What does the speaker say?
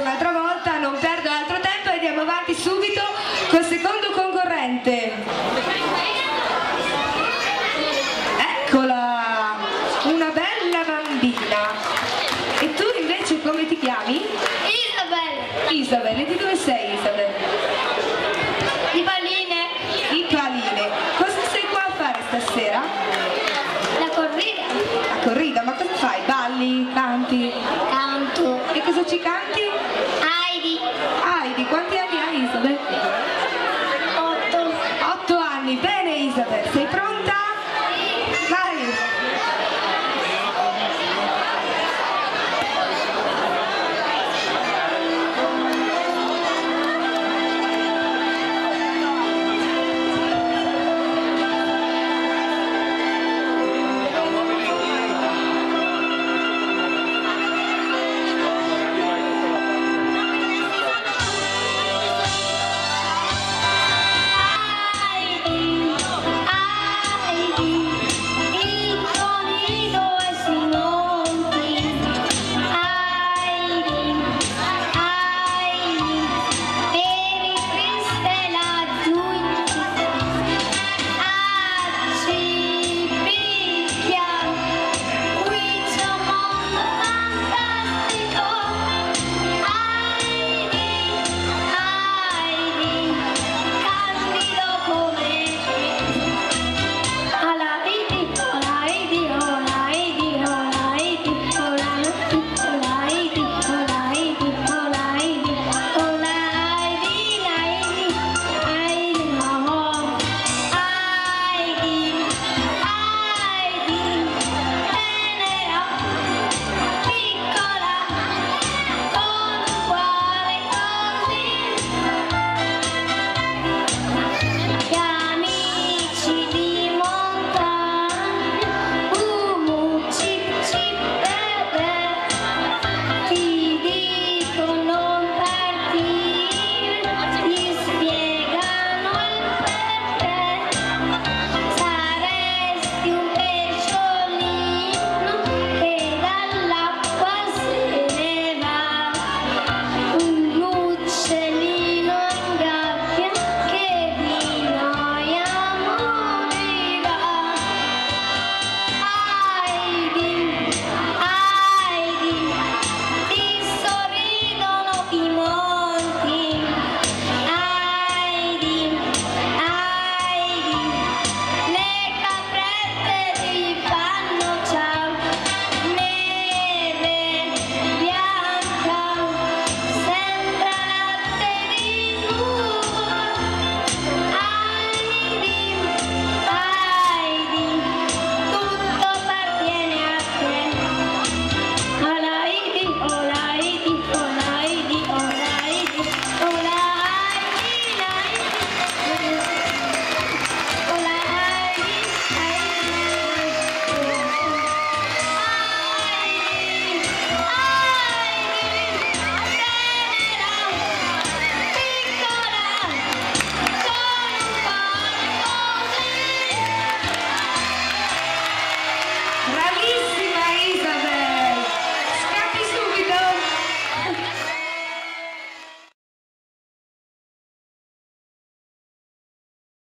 un'altra volta, non perdo altro tempo e andiamo avanti subito col secondo concorrente. Eccola, una bella bambina. E tu invece come ti chiami? Isabel. Isabel, e di dove sei Isabel? Di Paline. Di Paline. Cosa sei qua a fare stasera? La corrida. La corrida, ma cosa fai? Balli? Canti? Canto. E cosa ci canti? Heidi. Heidi, quanti anni hai Isabel? 8. 8 anni, bene Isabel.